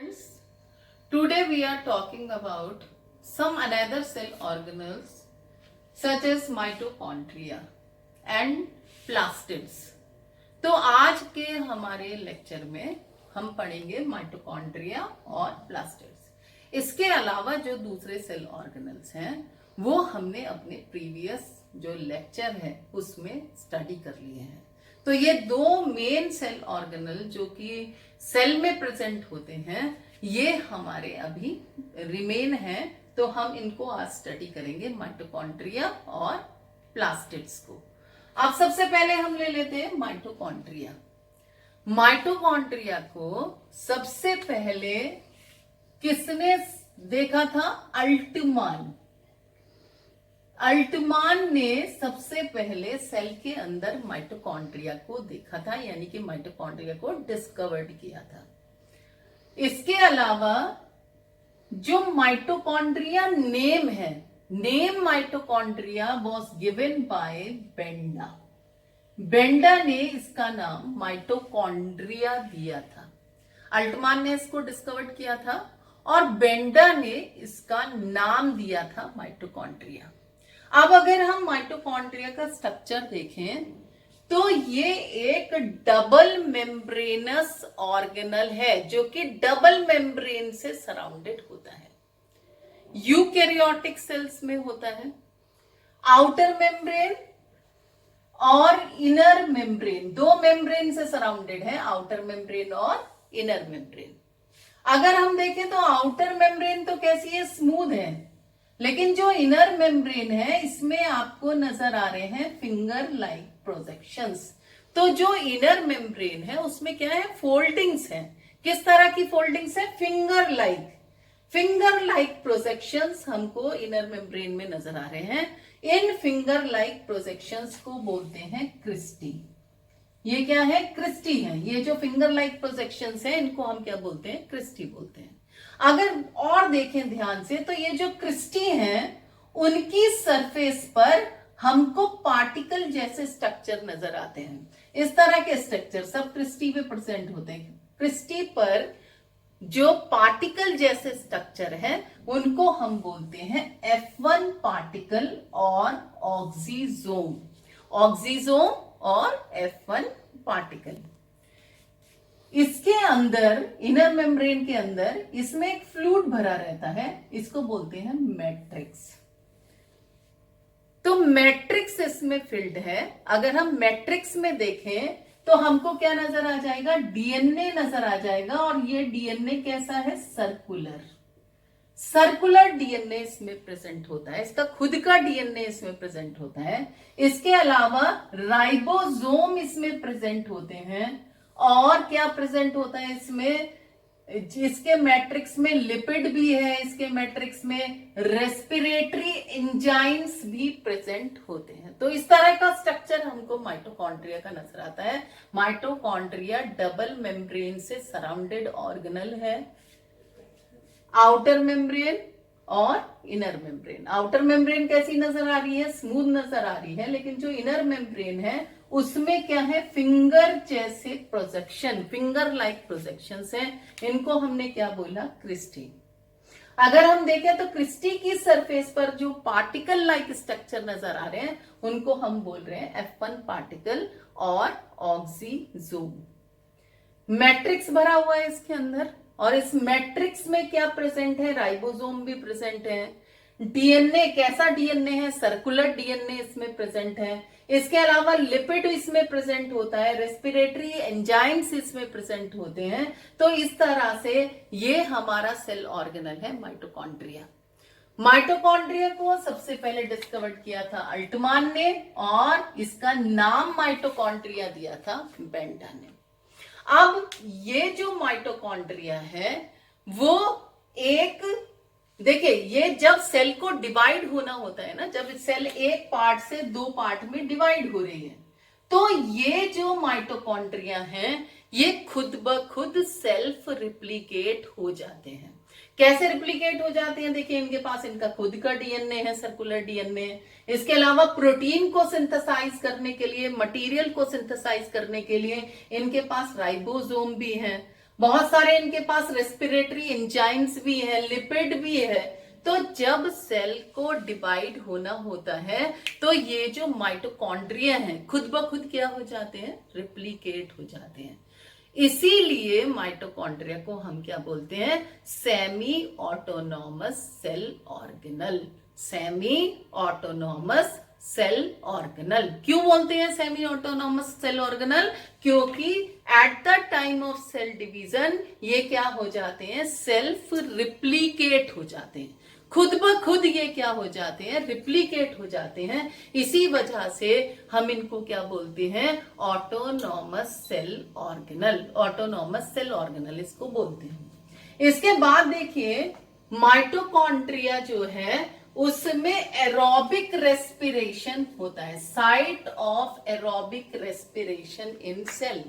Friends, today we are talking about some another cell organelles such as mitochondria and plastids. तो आज के हमारे lecture में हम पढ़ेंगे माइटोकॉन्ड्रिया और प्लास्टिड्स. इसके अलावा जो दूसरे सेल ऑर्गेनल्स हैं वो हमने अपने प्रीवियस जो लेक्चर है उसमें स्टडी कर लिए हैं. तो ये दो मेन सेल ऑर्गेनल जो कि सेल में प्रेजेंट होते हैं ये हमारे अभी रिमेन हैं. तो हम इनको आज स्टडी करेंगे, माइटोकॉन्ड्रिया और प्लास्टिड्स को. अब सबसे पहले हम ले लेते हैं माइटोकॉन्ड्रिया. माइटोकॉन्ड्रिया को सबसे पहले किसने देखा था? अल्टमान. अल्टमान ने सबसे पहले सेल के अंदर माइटोकॉन्ड्रिया को देखा था, यानी कि माइटोकॉन्ड्रिया को डिस्कवर्ड किया था. इसके अलावा जो माइटोकॉन्ड्रिया नेम है, name mitochondria was given by Benda. Benda ने इसका नाम माइटोकॉन्ड्रिया दिया था. अल्टमान ने इसको डिस्कवर्ड किया था और बेंडा ने इसका नाम दिया था माइटोकॉन्ड्रिया. अब अगर हम माइटोकॉन्ड्रिया का स्ट्रक्चर देखें तो ये एक डबल मेम्ब्रेनस ऑर्गेनल है जो कि डबल मेम्ब्रेन से सराउंडेड होता है. यूकैरियोटिक सेल्स में होता है. आउटर मेम्ब्रेन और इनर मेम्ब्रेन, दो मेम्ब्रेन से सराउंडेड है, आउटर मेम्ब्रेन और इनर मेम्ब्रेन. अगर हम देखें तो आउटर मेम्ब्रेन तो कैसी है? स्मूथ है. लेकिन जो इनर मेम्ब्रेन है इसमें आपको नजर आ रहे हैं फिंगर लाइक प्रोजेक्शंस. तो जो इनर मेम्ब्रेन है उसमें क्या है? फोल्डिंग्स हैं. किस तरह की फोल्डिंग्स है? फिंगर लाइक प्रोजेक्शंस हमको इनर मेम्ब्रेन में नजर आ रहे हैं. इन फिंगर लाइक प्रोजेक्शंस को बोलते हैं क्रिस्टी. ये क्या है? क्रिस्टी है. ये जो फिंगर लाइक प्रोजेक्शंस है इनको हम क्या बोलते हैं? क्रिस्टी बोलते हैं. अगर और देखें ध्यान से तो ये जो क्रिस्टी हैं उनकी सरफेस पर हमको पार्टिकल जैसे स्ट्रक्चर नजर आते हैं. इस तरह के स्ट्रक्चर सब क्रिस्टी में प्रेजेंट होते हैं. क्रिस्टी पर जो पार्टिकल जैसे स्ट्रक्चर है उनको हम बोलते हैं F1 पार्टिकल और ऑक्सीजोम. ऑक्सीजोम और F1 पार्टिकल. इसके अंदर, इनर मेम्ब्रेन के अंदर इसमें एक फ्लूइड भरा रहता है, इसको बोलते हैं मैट्रिक्स. तो मैट्रिक्स इसमें फिल्ड है. अगर हम मैट्रिक्स में देखें तो हमको क्या नजर आ जाएगा? डीएनए नजर आ जाएगा. और ये डीएनए कैसा है? सर्कुलर डीएनए इसमें प्रेजेंट होता है. इसका खुद का डीएनए इसमें प्रेजेंट होता है. इसके अलावा राइबोसोम इसमें प्रेजेंट होते हैं. और क्या प्रेजेंट होता है इसमें? इसके मैट्रिक्स में लिपिड भी है. इसके मैट्रिक्स में रेस्पिरेटरी एंजाइम्स भी प्रेजेंट होते हैं. तो इस तरह का स्ट्रक्चर हमको माइटोकॉन्ड्रिया का नजर आता है. माइटोकॉन्ड्रिया डबल मेम्ब्रेन से सराउंडेड ऑर्गेनल है. आउटर मेम्ब्रेन और इनर मेम्ब्रेन. आउटर मेम्ब्रेन कैसी नजर आ रही है? स्मूथ नजर आ रही है. लेकिन जो इनर मेम्ब्रेन है उसमें क्या है? फिंगर जैसे प्रोजेक्शन, फिंगर लाइक प्रोजेक्शंस हैं. इनको हमने क्या बोला? क्रिस्टी. अगर हम देखें तो क्रिस्टी की सरफेस पर जो पार्टिकल लाइक स्ट्रक्चर नजर आ रहे हैं उनको हम बोल रहे हैं F1 पार्टिकल और ऑक्सीजोम. मैट्रिक्स भरा हुआ है इसके अंदर और इस मैट्रिक्स में क्या प्रेजेंट है? राइबोसोम भी प्रेजेंट है. डीएनए, कैसा डीएनए है? सर्कुलर डीएनए इसमें प्रेजेंट है. इसके अलावा लिपिड इसमें प्रेजेंट होता है. रेस्पिरेटरी एंजाइम्स इसमें प्रेजेंट होते हैं. तो इस तरह से ये हमारा सेल ऑर्गेनल है माइटोकॉन्ड्रिया. माइटोकॉन्ड्रिया को सबसे पहले डिस्कवर्ड किया था अल्टमान ने और इसका नाम माइटोकॉन्ड्रिया दिया था बेंडा ने. अब ये जो माइटोकॉन्ड्रिया है वो एक, देखिए ये जब सेल को डिवाइड होना होता है ना, जब सेल एक पार्ट से दो पार्ट में डिवाइड हो रही है तो ये जो माइटोकॉन्ड्रिया हैं ये खुद ब खुद सेल्फ रिप्लिकेट हो जाते हैं. कैसे रिप्लिकेट हो जाते हैं? देखिए इनके पास इनका खुद का डीएनए है, सर्कुलर डीएनए. इसके अलावा प्रोटीन को सिंथेसाइज करने के लिए, मटेरियल को सिंथेसाइज करने के लिए इनके पास राइबोसोम भी है. बहुत सारे इनके पास रेस्पिरेटरी एंजाइम्स भी है, लिपिड भी है। तो जब सेल को डिवाइड होना होता है तो ये जो माइटोकॉन्ड्रिया हैं खुद ब खुद क्या हो जाते हैं, रिप्लिकेट हो जाते हैं। इसीलिए माइटोकॉन्ड्रिया को हम क्या बोलते हैं, semi autonomous cell organelle. Semi autonomous cell organelle क्यों बोलते हैं सेमी ऑटोनॉमस सेल ऑर्गेनल, क्योंकि at the time of cell division ये क्या हो जाते हैं, सेल्फ रिप्लिकेट हो जाते हैं, खुद ब खुद ये क्या हो जाते हैं, रिप्लिकेट हो जाते हैं। इसी वजह से हम इनको क्या बोलते हैं, autonomous cell organelle, autonomous cell organelle इसको बोलते हैं। इसके बाद देखिए माइटोकॉन्ड्रिया जो है उसमें एरोबिक रेस्पिरेशन होता है, site of aerobic respiration in cell.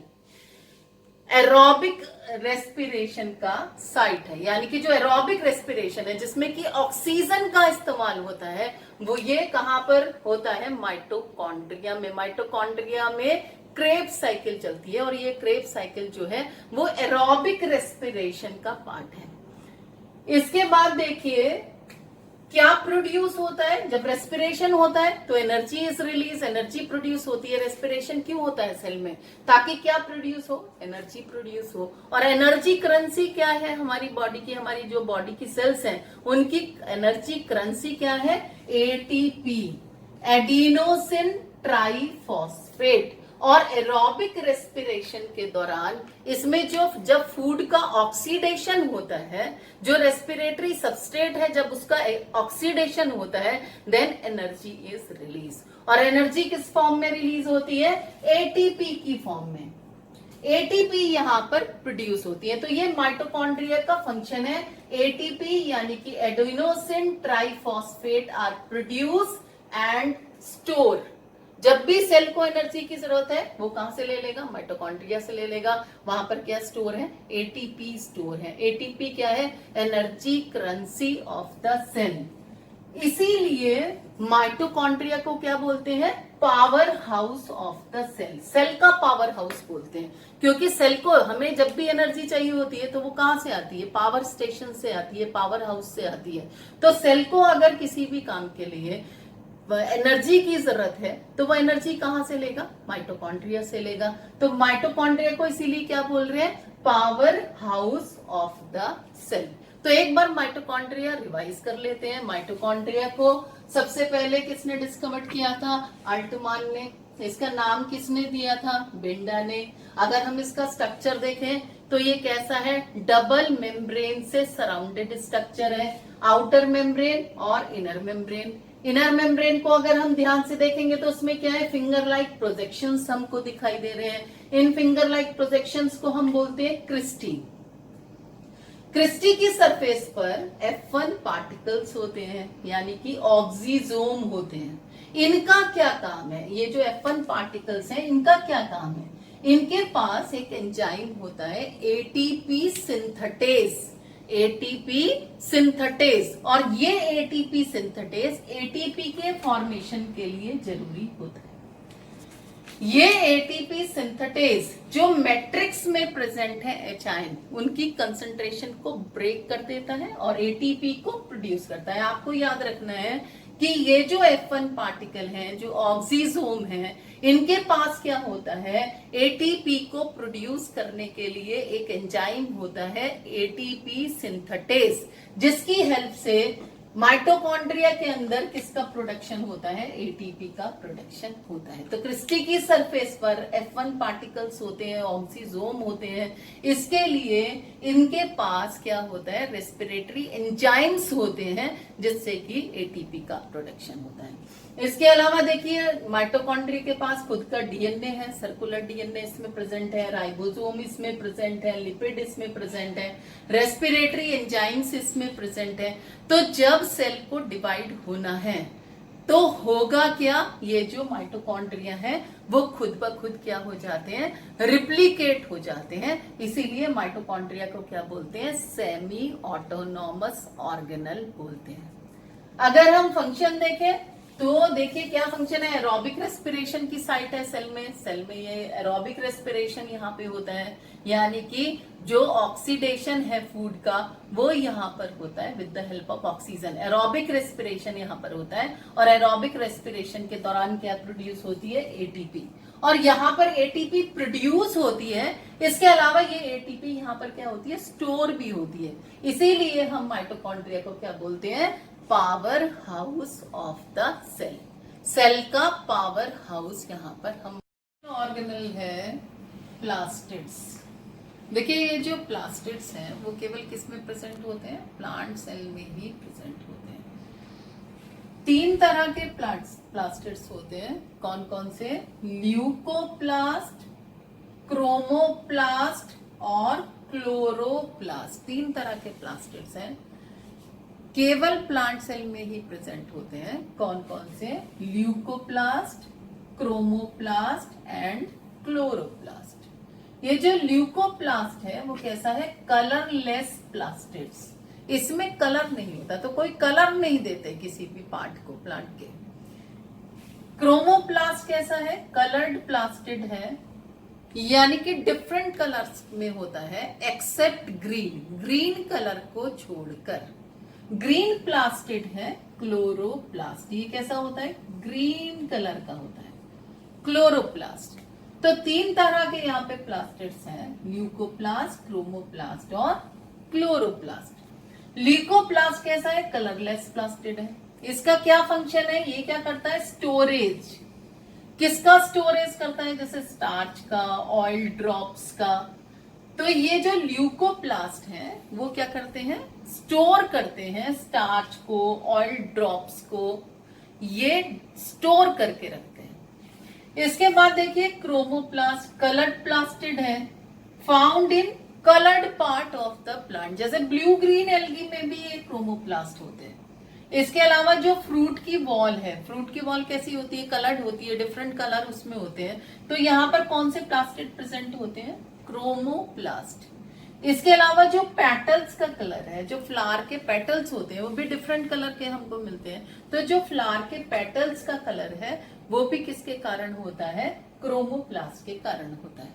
Aerobic respiration का साइट है, यानी कि जो एरोबिक रेस्पिरेशन है जिसमें कि ऑक्सीजन का इस्तेमाल होता है वो ये कहां पर होता है, माइटोकॉन्ड्रिया में। माइटोकॉन्ड्रिया में क्रेब्स साइकिल चलती है और ये क्रेब्स साइकिल जो है वो एरोबिक रेस्पिरेशन का पार्ट है। इसके बाद देखिए क्या प्रोड्यूस होता है, जब रेस्पिरेशन होता है तो energy is release, energy produce होती है। रेस्पिरेशन क्यों होता है सेल में, ताकि क्या प्रोड्यूस हो, एनर्जी प्रोड्यूस हो। और एनर्जी करेंसी क्या है हमारी बॉडी की, हमारी जो बॉडी की सेल्स हैं उनकी एनर्जी करेंसी क्या है, एटीपी, एडिनोसिन ट्राइफॉस्फेट। और एरोबिक रेस्पिरेशन के दौरान इसमें जो जब फूड का ऑक्सीडेशन होता है, जो रेस्पिरेटरी सबस्ट्रेट है जब उसका ऑक्सीडेशन होता है, देन एनर्जी इज रिलीज। और एनर्जी किस फॉर्म में रिलीज होती है, एटीपी की फॉर्म में। एटीपी यहां पर प्रोड्यूस होती है। तो ये माइटोकॉन्ड्रिया का फंक्शन है, एटीपी यानी कि adenosine triphosphate are produce and store. जब भी सेल को एनर्जी की जरूरत है वो कहां से ले लेगा, माइटोकॉन्ड्रिया से ले लेगा। वहां पर क्या स्टोर है, एटीपी स्टोर है। एटीपी क्या है, energy currency of the cell. इसीलिए माइटोकॉन्ड्रिया को क्या बोलते हैं, power house of the cell. Cell का पावर हाउस बोलते हैं, क्योंकि सेल को हमें जब भी एनर्जी चाहिए होती है तो वो कहां से आती है, पावर स्टेशन से आती है, पावर हाउस से आती है। तो सेल को अगर किसी भी काम के लिए एनर्जी की जरूरत है तो वो एनर्जी कहां से लेगा, माइटोकॉन्ड्रिया से लेगा। तो माइटोकॉन्ड्रिया को इसीलिए क्या बोल रहे हैं, power house of the cell. तो एक बार माइटोकॉन्ड्रिया रिवाइज कर लेते हैं। माइटोकॉन्ड्रिया को सबसे पहले किसने डिस्कवर किया था, अल्टमान ने। इसका नाम किसने दिया था, बिंडा ने। अगर हम इसका स्ट्रक्चर देखें तो ये कैसा है, डबल मेम्ब्रेन से सराउंडेड स्ट्रक्चर है, आउटर मेम्ब्रेन और इनर मेम्ब्रेन। इनर मेम्ब्रेन को अगर हम ध्यान से देखेंगे तो उसमें क्या है, फिंगर लाइक प्रोजेक्शंस हमको दिखाई दे रहे हैं। इन फिंगर लाइक प्रोजेक्शंस को हम बोलते हैं क्रिस्टी। क्रिस्टी की सरफेस पर F1 पार्टिकल्स होते हैं, यानी कि ऑक्सीजोम होते हैं। इनका क्या काम है, ये जो F1 पार्टिकल्स हैं इनका क्या काम है, इनके पास एक एंजाइम होता है एटीपी सिंथेटेज। एटीपी सिंथेटेज, और ये एटीपी सिंथेटेज एटीपी के फॉर्मेशन के लिए जरूरी होता है। ये एटीपी सिंथेटेज जो मैट्रिक्स में प्रेजेंट है एच आयन, उनकी कंसंट्रेशन को ब्रेक कर देता है और एटीपी को प्रोड्यूस करता है। आपको याद रखना है कि ये जो F1 पार्टिकल हैं, जो ऑक्सीजोम हैं, इनके पास क्या होता है, एटीपी को प्रोड्यूस करने के लिए एक एंजाइम होता है एटीपी सिंथेटेज, जिसकी हेल्प से माइटोकॉन्ड्रिया के अंदर किसका प्रोडक्शन होता है, एटीपी का प्रोडक्शन होता है। तो क्रिस्टी की सरफेस पर F1 पार्टिकल्स होते हैं, ऑक्सीजोम होते हैं। इसके लिए इनके पास क्या होता है, रेस्पिरेटरी एंजाइम्स होते हैं, जिससे कि एटीपी का प्रोडक्शन होता है। इसके अलावा देखिए माइटोकॉन्ड्रिया के पास खुद का डीएनए है, सर्कुलर डीएनए इसमें प्रेजेंट है, राइबोसोम इसमें प्रेजेंट है, लिपिड इसमें प्रेजेंट है, रेस्पिरेटरी एंजाइम्स इसमें प्रेजेंट है। तो जब सेल को डिवाइड होना है तो होगा क्या, ये जो माइटोकॉन्ड्रिया है वो खुद ब खुद क्या हो जाते हैं, रिप्लिकेट हो जाते हैं। इसीलिए माइटोकॉन्ड्रिया को क्या बोलते हैं, सेमी ऑटोनॉमस ऑर्गेनल बोलते हैं। अगर हम फंक्शन देखें तो देखिए क्या फंक्शन है, एरोबिक रेस्पिरेशन की साइट है सेल में ये एरोबिक रेस्पिरेशन यहाँ पे होता है, यानी कि जो ऑक्सीडेशन है फूड का वो यहाँ पर होता है with the help of oxygen. Aerobic respiration यहाँ पर होता है और एरोबिक रेस्पिरेशन के दौरान क्या प्रोड्यूस होती है, एटीपी। और यहाँ पर एटीपी प्रोड्यूस होती है, इसके अलावा ये एटीपी यहाँ पर क्या होती है, स्टोर भी होती है। इसीलिए हम माइटोकॉन्ड्रिया को क्या बोलते हैं, power house of the cell. Cell का पावर हाउस यहाँ पर हम ऑर्गेनल है प्लास्टिड्स। देखिए ये जो प्लास्टिड्स हैं वो केवल किस में प्रेजेंट होते हैं, प्लांट सेल में ही प्रेजेंट होते हैं। 3 तरह के प्लास्टिड्स होते हैं, कौन कौन से, ल्यूकोप्लास्ट, क्रोमोप्लास्ट और क्लोरोप्लास्ट। 3 तरह के प्लास्टिड्स हैं, केवल प्लांट सेल में ही प्रेजेंट होते हैं। कौन कौन से, ल्यूकोप्लास्ट, क्रोमोप्लास्ट एंड क्लोरोप्लास्ट। ये जो ल्यूकोप्लास्ट है वो कैसा है, कलरलेस प्लास्टिड्स, इसमें कलर नहीं होता, तो कोई कलर नहीं देते किसी भी पार्ट को प्लांट के। क्रोमोप्लास्ट कैसा है, कलर्ड प्लास्टिड है, यानी कि डिफरेंट कलर्स में होता है एक्सेप्ट ग्रीन, ग्रीन कलर को छोड़कर। ग्रीन प्लास्टिड है क्लोरोप्लास्ट, ये कैसा होता है, ग्रीन कलर का होता है क्लोरोप्लास्ट। तो 3 तरह के यहाँ पे प्लास्टिड्स हैं, ल्यूकोप्लास्ट, क्रोमोप्लास्ट और क्लोरोप्लास्ट। ल्यूकोप्लास्ट कैसा है, कलरलेस प्लास्टिड है। इसका क्या फंक्शन है, ये क्या करता है, स्टोरेज। किसका स्टोरेज करता है, जैसे स्टार्च का, ऑयल ड्रॉप्स का। तो ये जो ल्यूकोप्लास्ट हैं वो क्या करते हैं, स्टोर करते हैं स्टार्च को, ऑयल ड्रॉप्स को, ये स्टोर करके रखते हैं। इसके बाद देखिए क्रोमोप्लास्ट, कलर्ड प्लास्टिड है, found in coloured part of the plant, जैसे ब्लू ग्रीन एल्गी में भी ये क्रोमोप्लास्ट होते हैं। इसके अलावा जो फ्रूट की वॉल है, फ्रूट की वॉल कैसी होती है, कलर्ड होती है, डिफरेंट कलर उसमें होते हैं। तो यहाँ पर कौन से प्लास्टिड प्रेजेंट होते हैं, क्रोमोप्लास्ट। इसके अलावा जो पेटल्स का कलर है, जो फ्लावर के पेटल्स होते हैं वो भी डिफरेंट कलर के हमको मिलते हैं। तो जो फ्लावर के पेटल्स का कलर है वो भी किसके कारण होता है, क्रोमोप्लास्ट के कारण होता है।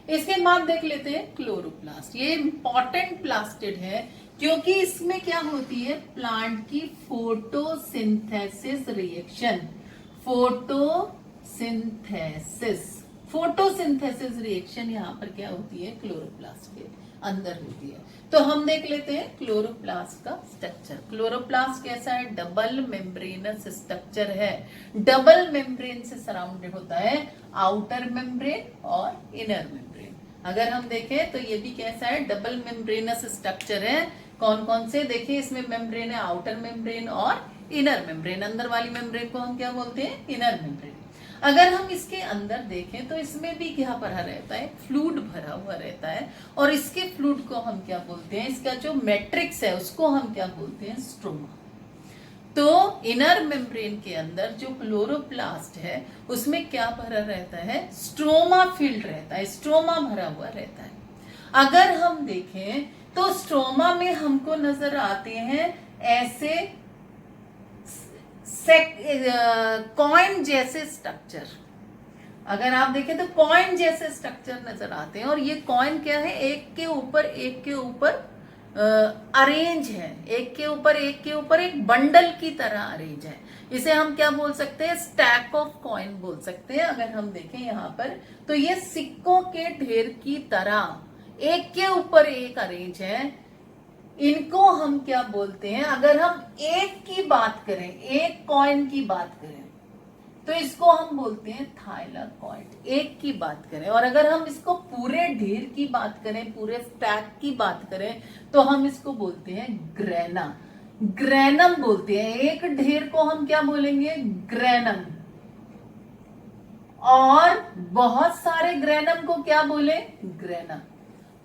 इसके बाद देख लेते हैं क्लोरोप्लास्ट। ये इंपॉर्टेंट प्लास्टिड है क्योंकि इसमें क्या होती है, प्लांट की फोटोसिंथेसिस रिएक्शन, फोटोसिंथेसिस रिएक्शन यहाँ पर क्या होती है, क्लोरोप्लास्ट के अंदर होती है। तो हम देख लेते हैं क्लोरोप्लास्ट का स्ट्रक्चर। क्लोरोप्लास्ट कैसा है, डबल मेम्ब्रेनस स्ट्रक्चर है, डबल मेम्ब्रेन से सराउंडेड होता है, आउटर मेम्ब्रेन और इनर मेम्ब्रेन। अगर हम देखें तो ये भी कैसा है, डबल मेम्ब्रेनस स्ट्रक्चर है। कौन कौन से, देखिए इसमें मेम्ब्रेन है, आउटर मेम्ब्रेन और इनर मेम्ब्रेन। अंदर वाली मेम्ब्रेन को हम क्या बोलते हैं, इनर मेम्ब्रेन। अगर हम इसके अंदर देखें तो इसमें भी क्या भरा रहता है, फ्लूइड भरा हुआ रहता है, और इसके फ्लूइड को हम क्या बोलते हैं, इसका जो मैट्रिक्स है उसको हम क्या बोलते हैं, स्ट्रोमा। तो इनर मेम्ब्रेन के अंदर जो क्लोरोप्लास्ट है उसमें क्या भरा रहता है, स्ट्रोमा फील्ड रहता है, स्ट्रोमा भरा हुआ रहता है। अगर हम देखें तो स्ट्रोमा में हमको नजर आते हैं ऐसे कॉइन जैसे स्ट्रक्चर। अगर आप देखें तो कॉइन जैसे स्ट्रक्चर नजर आते हैं, और ये कॉइन क्या है, एक के ऊपर अरेंज है, एक के ऊपर एक बंडल की तरह अरेंज है। इसे हम क्या बोल सकते हैं, स्टैक ऑफ कॉइन बोल सकते हैं। अगर हम देखें यहाँ पर तो ये सिक्कों के ढेर की तरह एक के ऊपर एक अरेंज है। इनको हम क्या बोलते हैं, अगर हम एक की बात करें, एक कॉइन की बात करें तो इसको हम बोलते हैं थाइलाकॉइड, एक की बात करें। और अगर हम इसको पूरे ढेर की बात करें, पूरे स्टैक की बात करें तो हम इसको बोलते हैं ग्रेना, ग्रेनम बोलते हैं। एक ढेर को हम क्या बोलेंगे, ग्रेनम। और बहुत सारे ग्रेनम को क्या बोले, ग्रेना।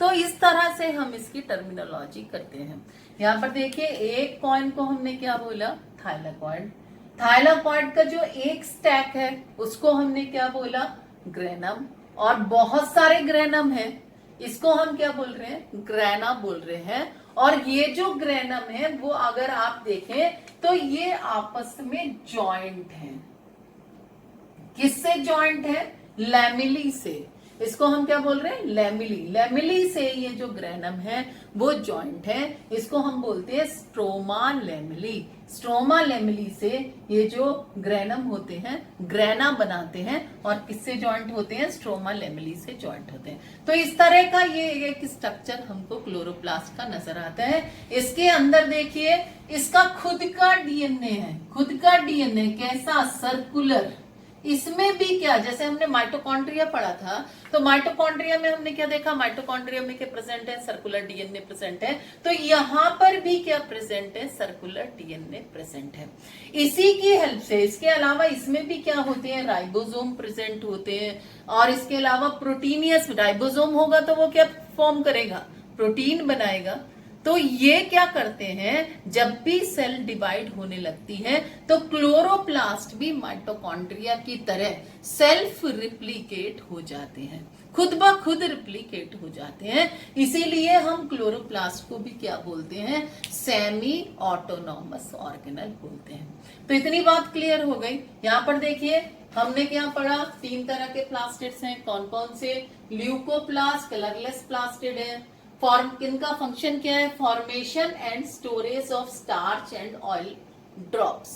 तो इस तरह से हम इसकी टर्मिनोलॉजी करते हैं। यहाँ पर देखिए एक कॉइन को हमने क्या बोला, थाइलाकॉइड। थाइलाकॉइड का जो एक स्टैक है उसको हमने क्या बोला, ग्रेनम। और बहुत सारे ग्रेनम है, इसको हम क्या बोल रहे हैं, ग्रेना बोल रहे हैं। और ये जो ग्रेनम है वो अगर आप देखें तो ये आपस में जॉइंट है। किससे जॉइंट है? लैमिली से। इसको हम क्या बोल रहे हैं? लैमिली। लैमिली से ये जो ग्रेनम है वो जॉइंट है। इसको हम बोलते हैं स्ट्रोमा लैमिली। स्ट्रोमा लैमिली से ये जो ग्रेनम होते हैं ग्रेना बनाते हैं और किससे जॉइंट होते हैं? स्ट्रोमा लैमिली से जॉइंट होते हैं। तो इस तरह का ये एक स्ट्रक्चर हमको क्लोरोप्लास्ट का नजर आता है। इसके अंदर देखिए इसका खुद का डीएनए है। खुद का डीएनए कैसा? सर्कुलर। इसमें भी क्या, जैसे हमने माइटोकॉन्ड्रिया पढ़ा था तो माइटोकॉन्ड्रिया में हमने क्या देखा? माइटोकॉन्ड्रिया में क्या प्रेजेंट है? सर्कुलर डीएनए प्रेजेंट है। तो यहां पर भी क्या प्रेजेंट है? सर्कुलर डीएनए प्रेजेंट है। इसी की हेल्प से, इसके अलावा इसमें भी क्या होते हैं? राइबोसोम प्रेजेंट होते हैं। और इसके अलावा प्रोटीनियस राइबोसोम होगा तो वो क्या फॉर्म करेगा? प्रोटीन बनाएगा। तो ये क्या करते हैं? जब भी सेल डिवाइड होने लगती है तो क्लोरोप्लास्ट भी माइटोकॉन्ड्रिया की तरह सेल्फ रिप्लिकेट हो जाते हैं, खुद ब खुद रिप्लिकेट हो जाते हैं। इसीलिए हम क्लोरोप्लास्ट को भी क्या बोलते हैं? सेमी ऑटोनॉमस ऑर्गेनल बोलते हैं। तो इतनी बात क्लियर हो गई। यहाँ पर देखिए हमने क्या पढ़ा? 3 तरह के प्लास्टिड्स हैं। कौन कौन से? ल्यूकोप्लास्ट कलरलेस प्लास्टिड है। फॉर्म किनका फंक्शन क्या है? Formation and storage of starch and oil drops.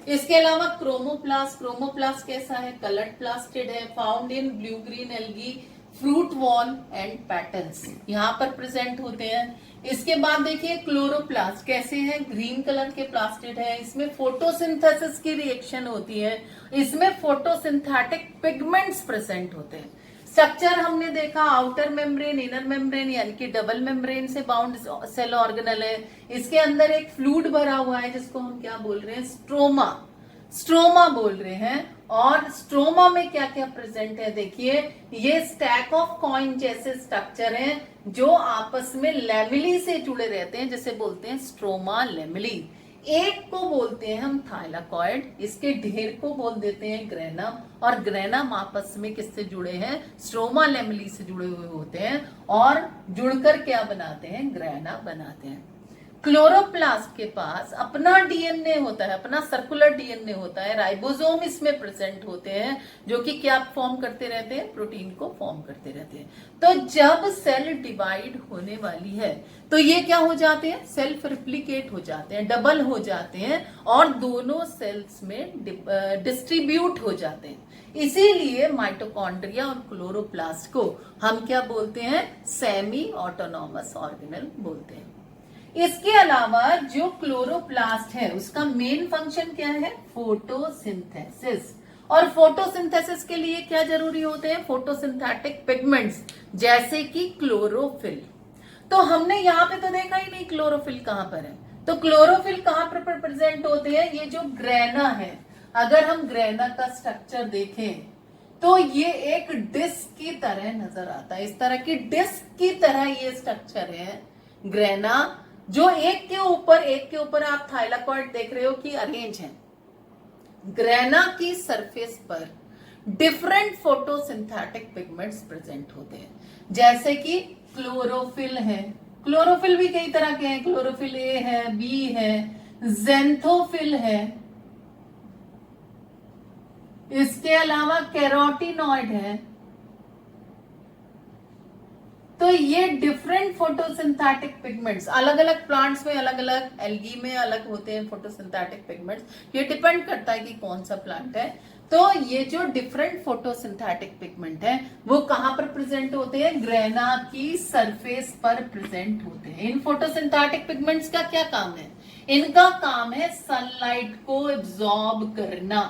इसके अलावा क्रोमोप्लास्ट। क्रोमोप्लास्ट कैसा है? कलर्ड प्लास्टिड है। Found in blue green algae, fruit wall and patterns यहाँ पर प्रेजेंट होते हैं। इसके बाद देखिए क्लोरोप्लास्ट कैसे है? ग्रीन कलर के प्लास्टिड है। इसमें फोटोसिंथेसिस की रिएक्शन होती है। इसमें फोटोसिंथेटिक पिगमेंट्स प्रेजेंट होते हैं। स्ट्रक्चर हमने देखा आउटर मेम्ब्रेन, इनर मेम्ब्रेन, यानी कि डबल मेम्ब्रेन से बाउंड सेल ऑर्गेनल है। इसके अंदर एक फ्लूइड भरा हुआ है जिसको हम क्या बोल रहे हैं? स्ट्रोमा। स्ट्रोमा बोल रहे हैं। और स्ट्रोमा में क्या क्या प्रेजेंट है? देखिए ये स्टैक ऑफ कॉइन जैसे स्ट्रक्चर हैं जो आपस में लैमिली से जुड़े रहते हैं, जिसे बोलते हैं स्ट्रोमा लैमिली। एक को बोलते हैं हम थाइलाकॉइड, इसके ढेर को बोल देते हैं ग्रेनम। और ग्रेनम आपस में किससे जुड़े हैं? स्ट्रोमा लैमिली से जुड़े हुए होते हैं और जुड़कर क्या बनाते हैं? ग्रेना बनाते हैं। क्लोरोप्लास्ट के पास अपना डीएनए होता है, अपना सर्कुलर डीएनए होता है। राइबोसोम इसमें प्रेजेंट होते हैं जो कि क्या फॉर्म करते रहते हैं? प्रोटीन को फॉर्म करते रहते हैं। तो जब सेल डिवाइड होने वाली है तो ये क्या हो जाते हैं? सेल्फ रिप्लिकेट हो जाते हैं, डबल हो जाते हैं और दोनों सेल्स में डिस्ट्रीब्यूट हो जाते हैं। इसीलिए माइटोकॉन्ड्रिया और क्लोरोप्लास्ट को हम क्या बोलते हैं? सेमी ऑटोनॉमस ऑर्गेनल बोलते हैं। इसके अलावा जो क्लोरोप्लास्ट है उसका मेन फंक्शन क्या है? फोटोसिंथेसिस। और फोटोसिंथेसिस के लिए क्या जरूरी होते हैं? फोटोसिंथेटिक पिगमेंट्स जैसे कि क्लोरोफिल। तो हमने यहाँ पे तो देखा ही नहीं क्लोरोफिल कहां पर है। तो क्लोरोफिल कहां पर प्रेजेंट होते हैं? ये जो ग्रेना है, अगर हम ग्रेना का स्ट्रक्चर देखें तो ये एक डिस्क की तरह नजर आता है। इस तरह की डिस्क की तरह ये स्ट्रक्चर है ग्रेना, जो एक के ऊपर आप थाइलाकॉइड देख रहे हो कि अरेंज है। ग्रेना की सरफेस पर डिफरेंट फोटोसिंथेटिक पिगमेंट्स प्रेजेंट होते हैं, जैसे कि क्लोरोफिल है। क्लोरोफिल भी कई तरह के हैं। क्लोरोफिल ए है, बी है, जेंथोफिल है। इसके अलावा कैरोटिनॉइड है। तो ये डिफरेंट फोटोसिंथेटिक पिगमेंट्स अलग अलग प्लांट्स में, अलग अलग एल्गी में अलग होते हैं फोटोसिंथेटिक पिगमेंट्स। ये डिपेंड करता है कि कौन सा प्लांट है। तो ये जो डिफरेंट फोटोसिंथेटिक पिगमेंट है वो कहां पर प्रेजेंट होते हैं? ग्रेना की सरफेस पर प्रेजेंट होते हैं। इन फोटोसिंथेटिक पिगमेंट्स का क्या काम है? इनका काम है सनलाइट को एब्जॉर्ब करना,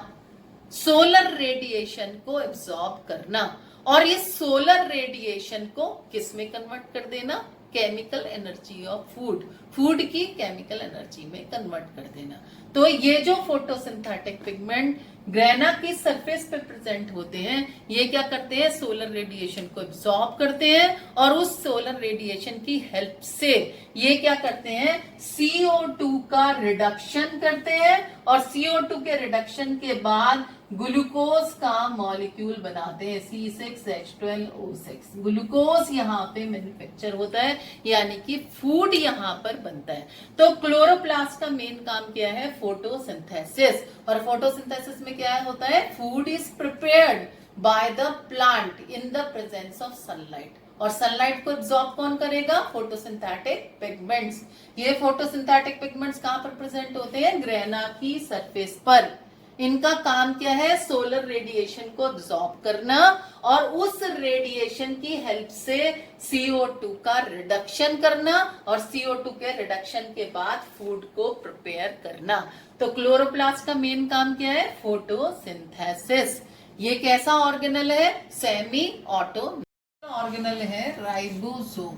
सोलर रेडिएशन को एब्जॉर्ब करना और इस सोलर रेडिएशन को किस में कन्वर्ट कर देना? Chemical energy of food, food की केमिकल एनर्जी में कन्वर्ट कर देना। तो ये जो फोटोसिंथेटिक पिगमेंट ग्रेना की सरफेस पे प्रेजेंट होते हैं, ये क्या करते हैं? सोलर रेडिएशन को एब्जॉर्ब करते हैं और उस सोलर रेडिएशन की हेल्प से ये क्या करते हैं? CO2 का रिडक्शन करते हैं और CO2 के रिडक्शन के बाद ग्लूकोज का मॉलिक्यूल बनाते हैं C6H12O6। ग्लूकोज यहाँ पे मैन्युफैक्चर होता है, यानी कि फूड यहाँ पर बनता है। तो क्लोरोप्लास्ट का मेन काम क्या है? फोटोसिंथेसिस। और फोटोसिंथेसिस में क्या होता है? Food is prepared by the plant in the presence of sunlight. और सनलाइट को एब्जॉर्ब कौन करेगा? Photosynthetic pigments. ये फोटोसिंथेटिक पिगमेंट्स कहां पर प्रेजेंट होते हैं? ग्रेना की सरफेस पर। इनका काम क्या है? सोलर रेडिएशन को एब्जॉर्ब करना और उस रेडिएशन की हेल्प से CO2 का रिडक्शन करना और CO2 के रिडक्शन के बाद फूड को प्रिपेयर करना। तो क्लोरोप्लास्ट का मेन काम क्या है? फोटोसिंथेसिस। ये कैसा ऑर्गेनल है? सेमी ऑटो ऑर्गेनल है राइबोसोम।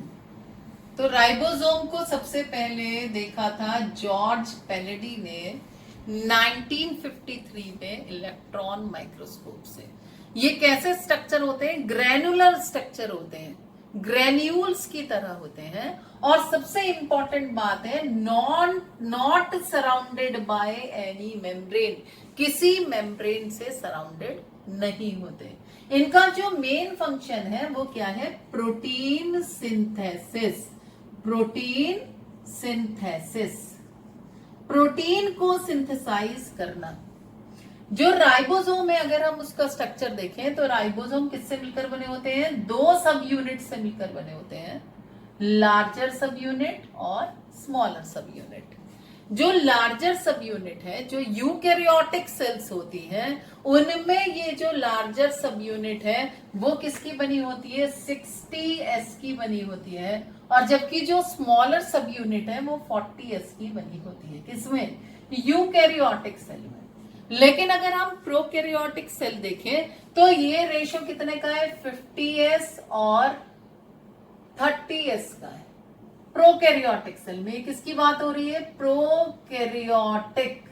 तो राइबोसोम को सबसे पहले देखा था जॉर्ज पेलेडी ने 1953 में इलेक्ट्रॉन माइक्रोस्कोप से। ये कैसे स्ट्रक्चर होते हैं? ग्रैनुलर स्ट्रक्चर होते हैं, ग्रेन्यूल्स की तरह होते हैं। और सबसे इंपॉर्टेंट बात है, not surrounded by any membrane, किसी मेम्ब्रेन से सराउंडेड नहीं होते। इनका जो मेन फंक्शन है वो क्या है? Protein synthesis. Protein synthesis, protein को सिंथेसाइज करना। जो राइबोसोम है, अगर हम उसका स्ट्रक्चर देखें तो राइबोसोम किससे मिलकर बने होते हैं? दो सब यूनिट से मिलकर बने होते हैं, लार्जर सब यूनिट और स्मॉलर सब यूनिट। जो लार्जर सब यूनिट है, जो यूकैरियोटिक सेल्स होती हैं, उनमें ये जो लार्जर सब यूनिट है वो किसकी बनी होती है? 60S की बनी होती है। और जबकि जो स्मॉलर सब यूनिट है वो 40S की बनी होती है। किसमें? यूकैरियोटिक सेल में। लेकिन अगर हम प्रोकैरियोटिक सेल देखें तो ये रेशो कितने का है? 50S और 30S का है। प्रोकैरियोटिक सेल में किसकी बात हो रही है? प्रोकैरियोटिक।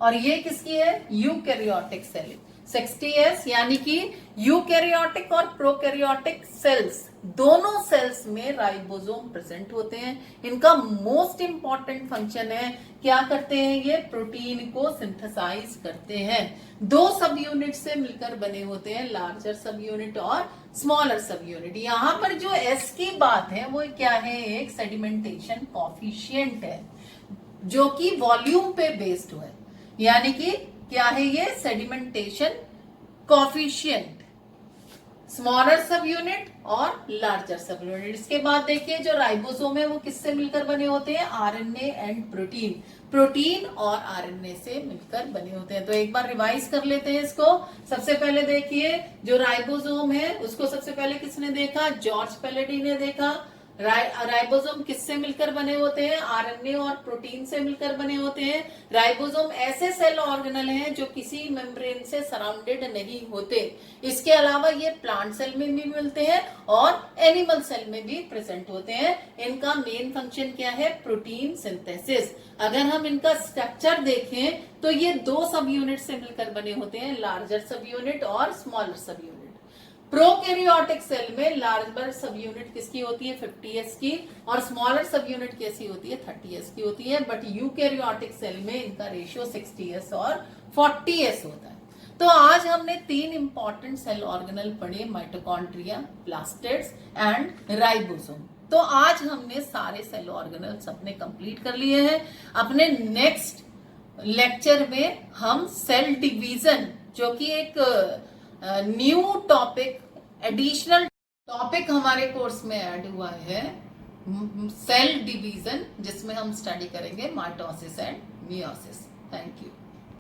और ये किसकी है? Eukaryotic cell. 60S यानी कि यूकैरियोटिक और प्रोकैरियोटिक सेल्स, दोनों सेल्स में राइबोसोम प्रेजेंट होते हैं। इनका मोस्ट इंपॉर्टेंट फंक्शन है, क्या करते हैं ये? प्रोटीन को सिंथेसाइज करते हैं। दो सब यूनिट से मिलकर बने होते हैं, लार्जर सब यूनिट और स्मॉलर सब यूनिट। यहां पर जो S की बात है वो क्या है? एक सेडिमेंटेशन कॉफिशिएंट है जो कि वॉल्यूम पे बेस्ड है, यानी कि क्या है ये? Sedimentation coefficient, smaller sub unit और लार्जर सब यूनिट। इसके बाद देखिए जो राइबोसोम है वो किससे मिलकर बने होते हैं? RNA and protein. प्रोटीन और RNA से मिलकर बने होते हैं। तो एक बार रिवाइज कर लेते हैं इसको। सबसे पहले देखिए जो राइबोसोम है उसको सबसे पहले किसने देखा? जॉर्ज पेलेडी ने देखा। राइबोसोम किससे मिलकर बने होते हैं? RNA और प्रोटीन से मिलकर बने होते हैं। राइबोसोम ऐसे सेल ऑर्गेनल हैं जो किसी मेम्ब्रेन से सराउंडेड नहीं होते। इसके अलावा ये प्लांट सेल में भी मिलते हैं और एनिमल सेल में भी प्रेजेंट होते हैं। इनका मेन फंक्शन क्या है? Protein synthesis. अगर हम इनका स्ट्रक्चर देखें तो ये दो सब यूनिट से मिलकर बने होते हैं, लार्जर सब यूनिट और smaller sub unit. Prokaryotic cell में लार्जर सब यूनिट किसकी होती है? 50S की। और स्मॉलर सब यूनिट कैसी होती है? 30S की होती है। बट यूकैरियोटिक सेल में इनका रेशियो 60S और 40S होता है। तो आज हमने तीन इंपॉर्टेंट सेल ऑर्गेनल पढ़े, माइटोकॉन्ड्रिया, प्लास्टिड्स एंड राइबोसोम। तो आज हमने सारे सेल ऑर्गेनल्स अपने कंप्लीट कर लिए हैं। अपने नेक्स्ट लेक्चर में हम सेल डिवीजन, जो कि एक न्यू टॉपिक, एडिशनल टॉपिक हमारे कोर्स में ऐड हुआ है, सेल डिवीजन, जिसमें हम स्टडी करेंगे mitosis and meiosis. Thank you.